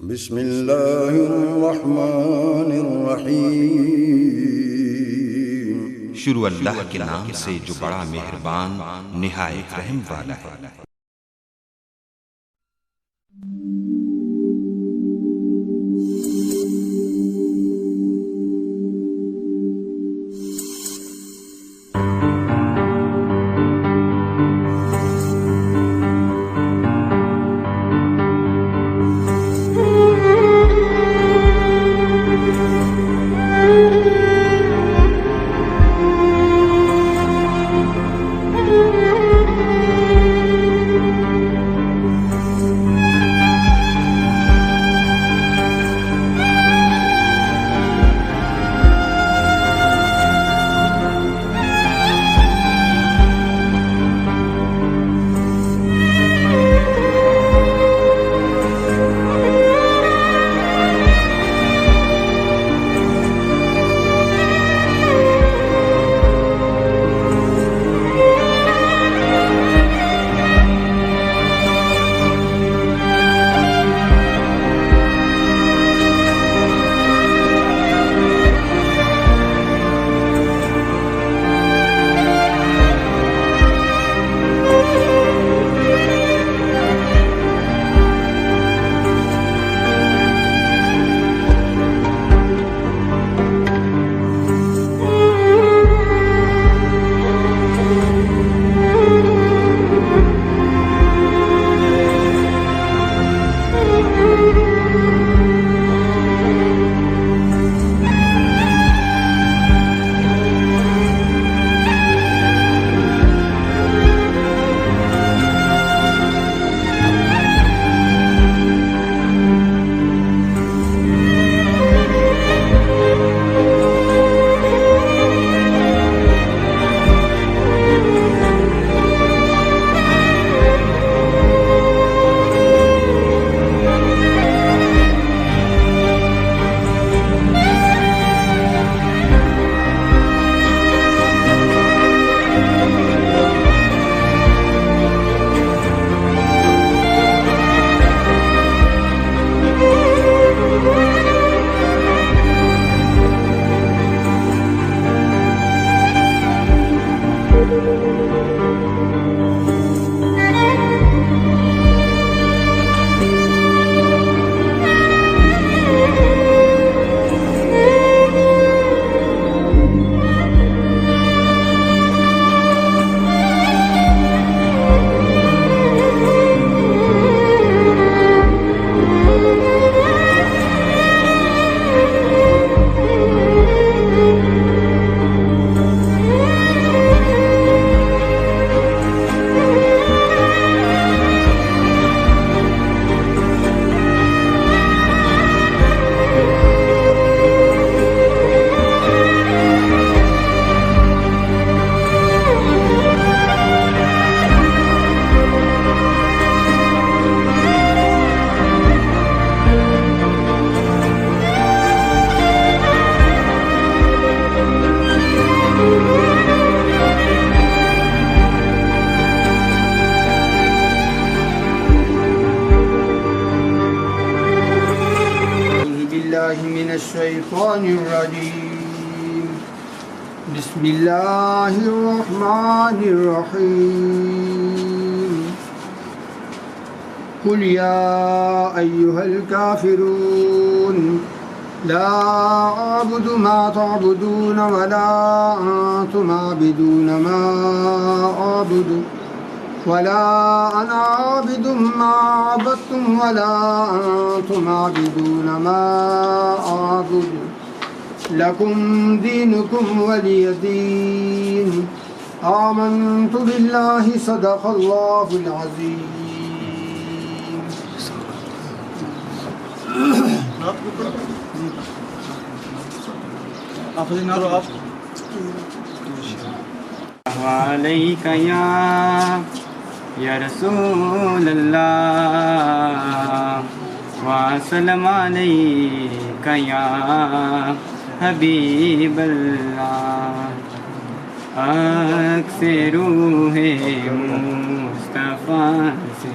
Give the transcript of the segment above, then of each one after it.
بسم اللہ الرحمن الرحیم۔ شروع اللہ کے نام سے جو بڑا مہربان نہایت رحم والا ہے۔ من الشیطان الرجیم بسم اللہ الرحمن الرحیم قل یا ایہا الکافرون لا اعبد ما تعبدون ولا انتم عابدون ما اعبد ولا انا عابد ما عبدتم ولا انتم عابدون ما اعبد لكم دينكم ولي دين آمنت بالله صدق الله العظيم وعليك يا رسول الله وسلم عليك يا حبيب الله اکثر روح مصطفیٰ سے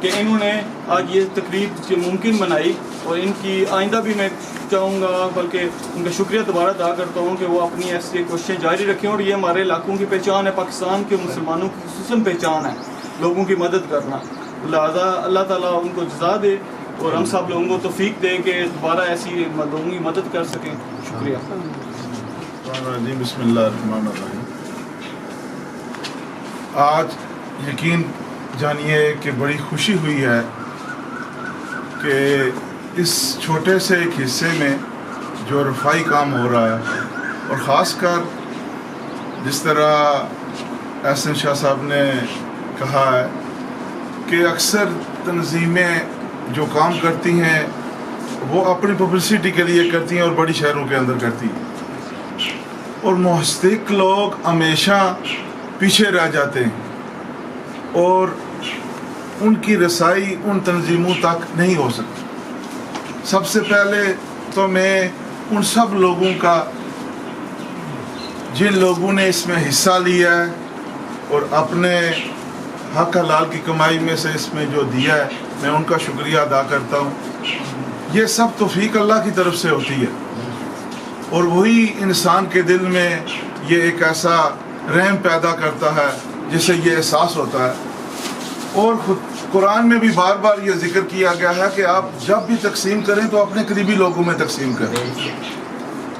کہ انہوں نے آج یہ تقریب ممکن بنائی، اور ان کی آئندہ بھی میں چاہوں گا، بلکہ ان کا شکریہ دوبارہ ادا کرتا ہوں کہ وہ اپنی ایسی کوششیں جاری رکھیں، اور یہ ہمارے علاقوں کی پہچان ہے، پاکستان کے مسلمانوں کی خصوصاً پہچان ہے لوگوں کی مدد کرنا، لہٰذا اللہ تعالیٰ ان کو جزا دے اور ہم سب لوگوں کو توفیق دے کہ دوبارہ ایسی لوگوں کی مدد کر سکیں. شکریہ. بسم اللہ الرحمن الرحیم. آج یقین جانیے کہ بڑی خوشی ہوئی ہے کہ اس چھوٹے سے ایک حصے میں جو رفائی کام ہو رہا ہے، اور خاص کر جس طرح احسن شاہ صاحب نے کہا ہے کہ اکثر تنظیمیں جو کام کرتی ہیں وہ اپنی پبلسٹی کے لیے کرتی ہیں اور بڑی شہروں کے اندر کرتی ہیں، اور محقق لوگ ہمیشہ پیچھے رہ جاتے ہیں اور ان کی رسائی ان تنظیموں تک نہیں ہو سکتی. سب سے پہلے تو میں ان سب لوگوں کا جن لوگوں نے اس میں حصہ لیا ہے اور اپنے حق حلال کی کمائی میں سے اس میں جو دیا ہے، میں ان کا شکریہ ادا کرتا ہوں. یہ سب توفیق اللہ کی طرف سے ہوتی ہے، اور وہی انسان کے دل میں یہ ایک ایسا رحم پیدا کرتا ہے جسے یہ احساس ہوتا ہے. اور خود قرآن میں بھی بار بار یہ ذکر کیا گیا ہے کہ آپ جب بھی تقسیم کریں تو اپنے قریبی لوگوں میں تقسیم کریں،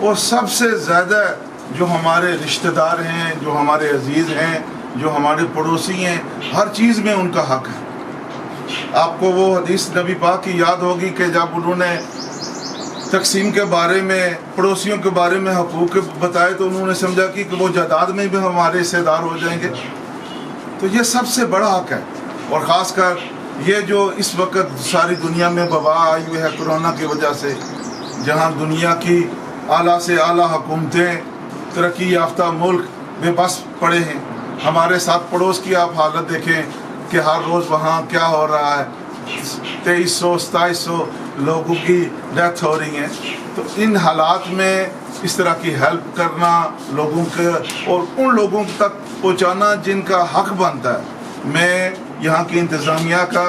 اور سب سے زیادہ جو ہمارے رشتہ دار ہیں، جو ہمارے عزیز ہیں، جو ہمارے پڑوسی ہیں، ہر چیز میں ان کا حق ہے. آپ کو وہ حدیث نبی پاک کی یاد ہوگی کہ جب انہوں نے تقسیم کے بارے میں، پڑوسیوں کے بارے میں حقوق بتائے تو انہوں نے سمجھا کہ وہ جائیداد میں بھی ہمارے حصے دار ہو جائیں گے. تو یہ سب سے بڑا حق ہے. اور خاص کر یہ جو اس وقت ساری دنیا میں وبا آئی ہوئی ہے کرونا کی وجہ سے، جہاں دنیا کی اعلیٰ سے اعلیٰ حکومتیں، ترقی یافتہ ملک بے بس پڑے ہیں. ہمارے ساتھ پڑوس کی آپ حالت دیکھیں کہ ہر روز وہاں کیا ہو رہا ہے، 2300-2700 لوگوں کی ڈیتھ ہو رہی ہیں. تو ان حالات میں اس طرح کی ہیلپ کرنا لوگوں کے، اور ان لوگوں تک پہنچانا جن کا حق بنتا ہے. میں یہاں کی انتظامیہ کا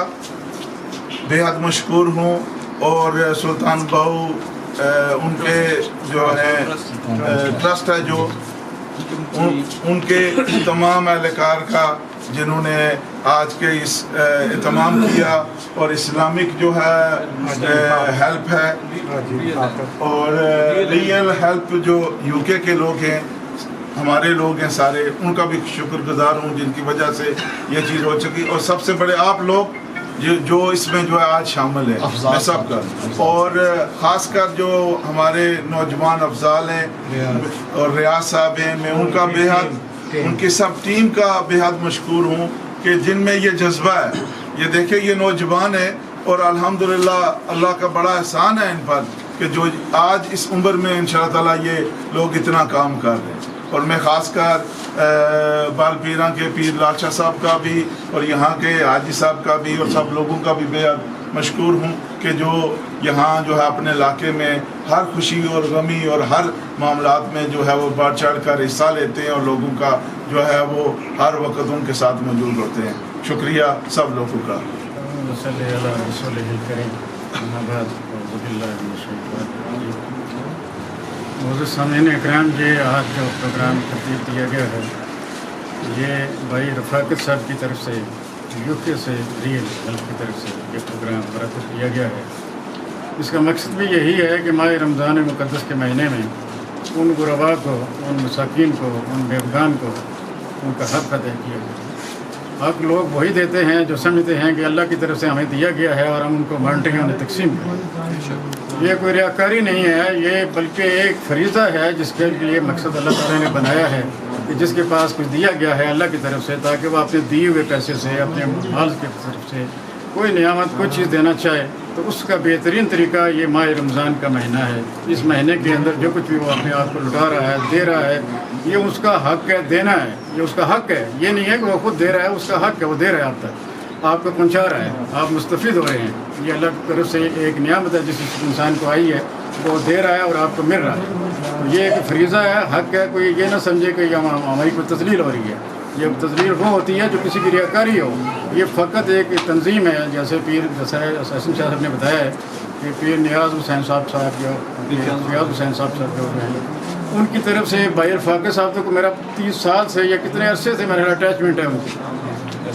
بے حد مشکور ہوں، اور سلطان بہو ان کے جو ہے ٹرسٹ ہے، جو ان کے تمام اہلکار کا جنہوں نے آج کے اس اہتمام کیا، اور اسلامک جو ہے ہیلپ ہے، اور ریئل ہیلپ جو یو کے لوگ ہیں، ہمارے لوگ ہیں سارے، ان کا بھی شکر گزار ہوں جن کی وجہ سے یہ چیز ہو چکی. اور سب سے بڑے آپ لوگ جو اس میں جو ہے آج شامل ہیں، میں سب کا، اور خاص کر جو ہمارے نوجوان افضال ہیں اور ریاض صاحب ہیں، میں ان کا بے حد، ان کی سب ٹیم کا بے حد مشکور ہوں کہ جن میں یہ جذبہ ہے. یہ دیکھیں یہ نوجوان ہے، اور الحمدللہ اللہ کا بڑا احسان ہے ان پر کہ جو آج اس عمر میں انشاءاللہ تعالیٰ یہ لوگ اتنا کام کر رہے ہیں. اور میں خاص کر بال پیراں کے پیر لال شاہ صاحب کا بھی، اور یہاں کے حاجی صاحب کا بھی، اور سب لوگوں کا بھی بے حد مشکور ہوں کہ جو یہاں جو ہے اپنے علاقے میں ہر خوشی اور غمی اور ہر معاملات میں جو ہے وہ بڑھ چڑھ کر حصہ لیتے ہیں، اور لوگوں کا جو ہے وہ ہر وقت ان کے ساتھ موجود ہوتے ہیں. شکریہ سب لوگوں کا. موضوع سامعین اکرام جی، آج جو پروگرام ترتیب دیا گیا ہے یہ بھائی رفاقت صاحب کی طرف سے، یو کے سے، ریئل ہیلپ کی طرف سے یہ پروگرام مرتب کیا گیا ہے. اس کا مقصد بھی یہی ہے کہ ماہ رمضان مقدس کے مہینے میں ان غرباء کو، ان مساکین کو، ان بیوگان کو ان کا حق ادا کیا جائے. حق لوگ وہی دیتے ہیں جو سمجھتے ہیں کہ اللہ کی طرف سے ہمیں دیا گیا ہے اور ہم ان کو بانٹیں گے، انہیں تقسیم کریں. یہ کوئی ریاکاری نہیں ہے، یہ بلکہ ایک فریضہ ہے جس کے لیے مقصد اللہ تعالیٰ نے بنایا ہے کہ جس کے پاس کچھ دیا گیا ہے اللہ کی طرف سے، تاکہ وہ اپنے دیے ہوئے پیسے سے، اپنے مال کی طرف سے کوئی نعمت، کوئی چیز دینا چاہے تو اس کا بہترین طریقہ یہ ماہ رمضان کا مہینہ ہے. اس مہینے کے اندر جو کچھ بھی وہ اپنے آپ کو لٹا رہا ہے، دے رہا ہے، یہ اس کا حق ہے، دینا ہے، یہ اس کا حق ہے. یہ نہیں ہے کہ وہ خود دے رہا ہے، اس کا حق ہے، وہ دے رہا ہے، آپ تک آپ کو پہنچا رہا ہے، آپ مستفید ہو رہے ہیں. یہ اللہ کی طرف سے ایک نعمت ہے جس انسان کو آئی ہے، وہ دے رہا ہے اور آپ کو مل رہا ہے. تو یہ ایک فریضہ ہے، حق ہے. کوئی یہ نہ سمجھے کہ ہماری کوئی تسلیل ہو رہی ہے. یہ تزویر وہ ہوتی ہے جو کسی کی ریاکاری ہو. یہ فقط ایک تنظیم ہے، جیسے پیر حسین صاحب نے بتایا ہے کہ پیر نیاز حسین صاحب جو ریاض حسین صاحب جو ہیں ان کی طرف سے بھائی رفاقت صاحب تو میرا 30 سال سے یا کتنے عرصے سے میرا اٹیچمنٹ ہے ان کی،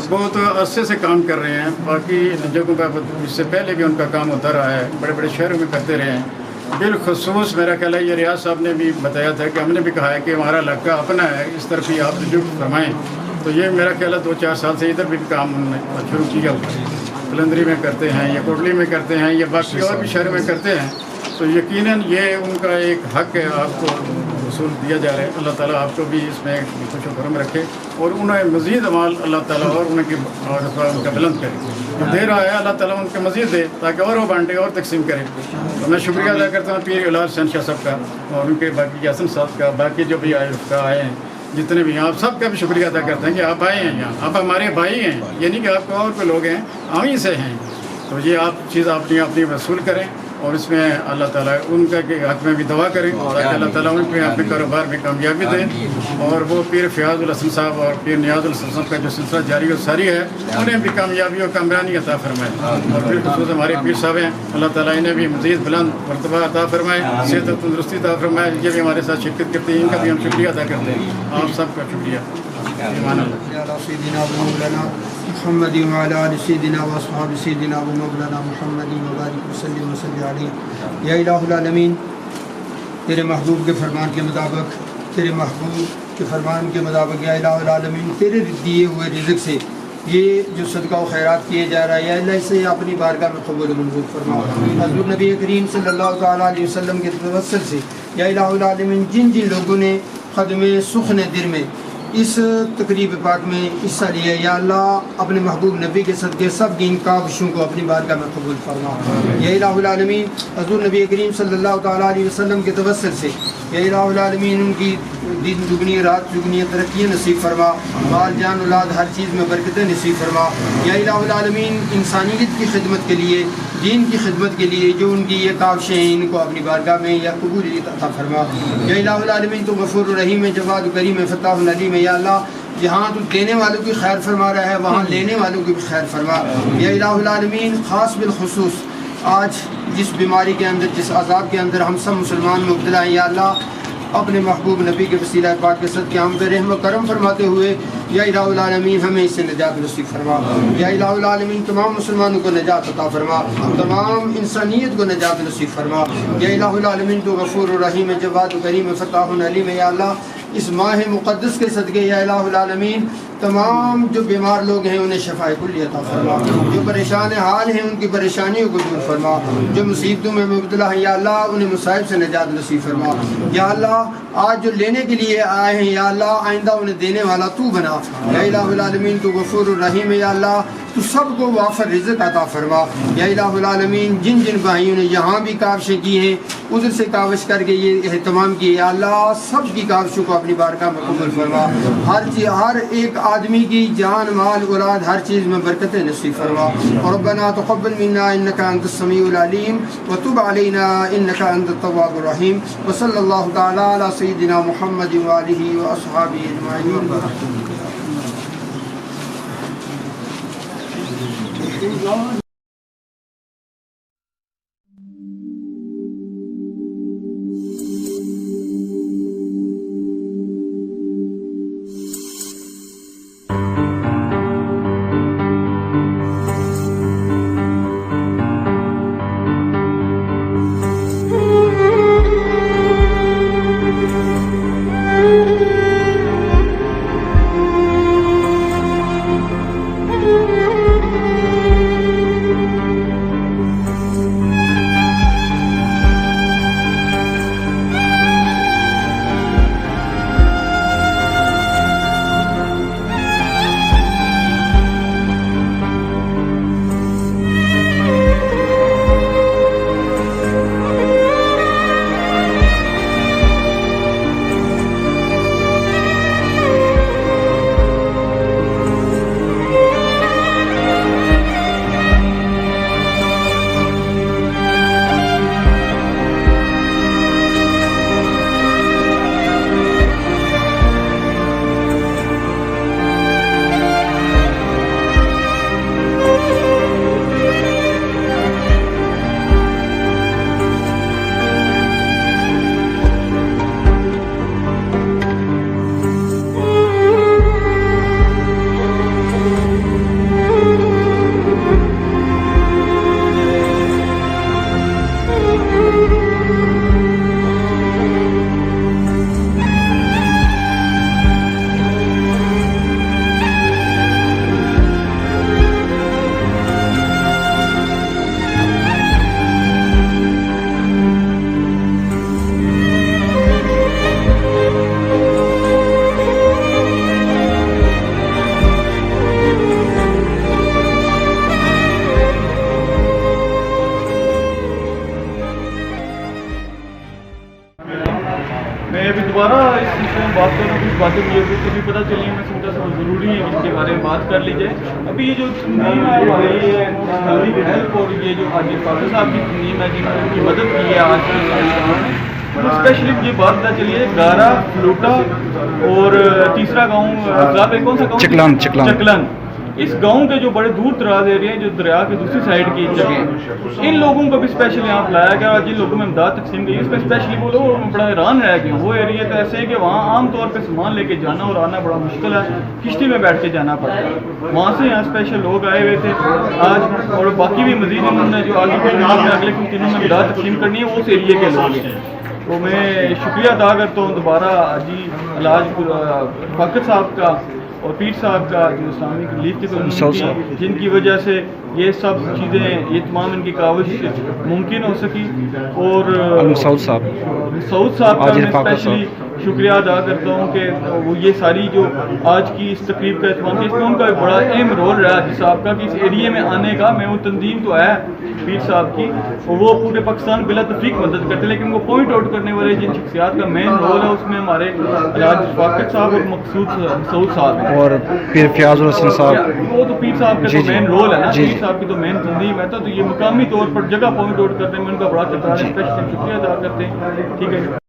بہت عرصے سے کام کر رہے ہیں. باقی جگہوں پہ اس سے پہلے بھی ان کا کام ہوتا رہا ہے، بڑے بڑے شہروں میں کرتے رہے ہیں. بالخصوص میرا خیال ہے یہ ریاض صاحب نے بھی بتایا تھا کہ ہم نے بھی کہا ہے کہ ہمارا علاقہ اپنا ہے، اس طرف ہی آپ رجوع فرمائیں. تو یہ میرا خیال ہے 2-4 سال سے ادھر بھی کام انہوں نے شروع کیا ہوا ہے. قلندری میں کرتے ہیں یا کوٹلی میں کرتے ہیں یا باقی اور بھی شہروں میں کرتے ہیں. تو یقیناً یہ ان کا ایک حق ہے، آپ کو وصول دیا جا رہا ہے. اللہ تعالیٰ آپ کو بھی اس میں خوش و کرم رکھے اور انہیں مزید امال اللہ تعالیٰ اور ان کا بلند کرے. جو دے رہا ہے اللہ تعالیٰ ان کے مزید دے تاکہ اور وہ بانٹے اور تقسیم کرے. تو میں شکریہ ادا کرتا ہوں پیر اولاد حسین شاہ صاحب کا اور ان کے باقی حسن صاحب کا، باقی جو بھی آئے ہیں جتنے بھی آپ سب کا بھی شکریہ ادا کرتے ہیں کہ آپ آئے ہیں یہاں. آپ ہمارے بھائی ہیں، یہ نہیں کہ آپ کو اور کوئی لوگ ہیں، ہم ہی سے ہیں. تو یہ آپ چیز اپنی وصول کریں اور اس میں اللہ تعالیٰ ان کا کے حق میں بھی دعا کریں تاکہ اللہ تعالیٰ ان کو اپنے کاروبار میں کامیابی دے. اور وہ پیر فیاض الحسن صاحب اور پیر نیاز الحسن صاحب کا جو سلسلہ جاری و ساری ہے انہیں بھی کامیابی اور کامرانی عطا فرمائے. اور پھر خصوص ہمارے پیر صاحب ہیں، اللہ تعالیٰ انہیں بھی مزید بلند مرتبہ عطا فرمائے، صحت و تندرستی عطا فرمائے. یہ بھی ہمارے ساتھ شرکت کرتے ہیں، ان کا بھی ہم شکریہ ادا کرتے ہیں. آپ سب کا شکریہ. ایمان اللہ. محمد وعلى آل سيدنا واصحاب سيدنا ومولانا محمد وبارك وسلم وصلی علیہ. یا الہ العالمین، تیرے محبوب کے فرمان کے مطابق، تیرے محبوب کے فرمان کے مطابق یا الہ العالمین تیرے دیے ہوئے رزق سے یہ جو صدقہ و خیرات کیے جا رہا ہے یا اللہ اسے اپنی بارگاہ میں قبول منظور فرما. حضور نبی کریم صلی اللہ تعالیٰ علیہ وسلم کے توسل سے یا الہ العالمین جن لوگوں نے خدم سخن دل میں اس تقریب پاک میں حصہ لیا یا اللہ اپنے محبوب نبی کے صدقے سب کی ان کاوشوں کو اپنی بارگاہ میں قبول فرما. یا الہ العالمین حضور نبی کریم صلی اللہ تعالیٰ علیہ وسلم کے توسل سے یا الہ العالمین ان کی دن دگنی رات دگنی ترقیاں نصیب فرما، مال جان اولاد ہر چیز میں برکتیں نصیب فرما. یا الہ العالمین انسانیت کی خدمت کے لیے، دین کی خدمت کے لیے جو ان کی یہ کاوشیں ہیں ان کو اپنی بارگاہ میں یا قبولیت عطا فرما. یا الہ العالمین تو غفور الرحیم ہے، جواد کریم ہے، فتاح العلیم ہے. یا اللہ جہاں تو دینے والوں کی خیر فرما رہا ہے وہاں لینے والوں کی بھی خیر فرما. یا الہ العالمین خاص بالخصوص آج جس بیماری کے اندر، جس عذاب کے اندر ہم سب مسلمان مبتلا ہیں، یا اللہ اپنے محبوب نبی کے وسیلہ پاک کے صدقے ہم پہ رحم و کرم فرماتے ہوئے یا الہ العالمین ہمیں اس سے نجات نصیب فرما. یا الہ العالمین تمام مسلمانوں کو نجات عطا فرما، تمام انسانیت کو نجات نصیب فرما. یا الہ العالمین تو غفور الرحیم جواد کریم فتاح علیم. یا اللہ اس ماہ مقدس کے صدقے یا الہ العالمین تمام جو بیمار لوگ ہیں انہیں شفاء کلی عطا فرما، جو پریشان حال ہیں ان کی پریشانیوں کو دور فرما، جو مصیبتوں میں مبتلا ہیں یا اللہ انہیں مصائب سے نجات نصیب فرما. یا اللہ آج جو لینے کے لیے آئے ہیں یا اللہ آئندہ انہیں دینے والا تو بنا. یا الہ العالمین تو غفور الرحیم ہے، یا اللہ تو سب کو وافر رزق عطا فرما. یا الہ العالمین جن بھائیوں نے یہاں بھی کاوشیں کی ہیں ادھر سے کاوش کر کے یہ اہتمام کیے یا اللہ سب کی کاوشوں کو اپنی بارگاہ میں قبول فرما. ہر ایک آدمی کی جان مال اولاد ہر چیز میں برکتیں نصیب فرما. ربنا تقبل منا انك انت السميع العليم وتب علينا انك انت التواب الرحيم. وصلى الله تعالى على سيدنا محمد وآله واصحابه اجمعين. سے میں بات کر رہا ہوں کچھ باتیں مجھے کبھی پتہ چلی ہیں، میں سمجھتا تھا ضروری ہے اس کے بارے میں بات کر لی جائے۔ ابھی یہ جو تنظیم ہے ہماری اسلامک ہیلپ اور یہ جو آج فاضل صاحب کی تنظیم ہے جنہوں نے ان کی مدد کی ہے آج کے اسپیشلی یہ بات پتہ چلی ہے گارا فلوٹا اور تیسرا گاؤں کون سا گاؤں چکلن، اس گاؤں کے جو بڑے دور دراز ایریا ہیں جو دریا کے دوسری سائڈ کی جگہ ہیں، ان لوگوں کو بھی اسپیشل یہاں بلایا گیا اور جن لوگوں میں امداد تقسیم کی اس پہ اسپیشلی وہ لوگ بڑا حیران رہ گئے۔ وہ ایریا تو ایسے ہے کہ وہاں عام طور پہ سامان لے کے جانا اور آنا بڑا مشکل ہے، کشتی میں بیٹھ کے جانا پڑتا ہے۔ وہاں سے یہاں اسپیشل لوگ آئے ہوئے تھے آج، اور باقی بھی مزید انہوں نے جو آگے کچھ دنوں میں اگلے کچھ دنوں میں امداد تقسیم کرنی ہے وہ اس ایریے کے لوگ ہیں۔ تو میں شکریہ ادا کرتا ہوں دوبارہ جی علاج فاقد صاحب کا اور پیر صاحب کا جو اسلامک ریلیف کی جن کی وجہ سے یہ سب چیزیں یہ تمام ان کی کاوش ممکن ہو سکی، اور سعود صاحب کا میں اسپیشلی شکریہ ادا کرتا ہوں کہ وہ یہ ساری جو آج کی اس تقریب کا اہتمام کیا، اس میں ان کا ایک بڑا اہم رول رہا جس صاحب کا کہ اس ایریے میں آنے کا۔ میں وہ تنظیم تو ہے پیر صاحب کی، وہ پورے پاکستان بلا تفریق مدد کرتے، لیکن وہ پوائنٹ آؤٹ کرنے والے جن شخصیات کا مین رول ہے اس میں ہمارے علاج فاقد صاحب اور مسعود صاحب ہیں، اور پھر فیاض الحسن صاحب، وہ تو پیر صاحب کا تو مین رول ہے نا، پیر صاحب کی تو مین تنظیم ہے، تو یہ مقامی طور پر جگہ پوائنٹ آؤٹ کرنے میں ان کا بڑا کردار ہے، اسپیشلی شکریہ ادا کرتے ہیں۔ ٹھیک ہے۔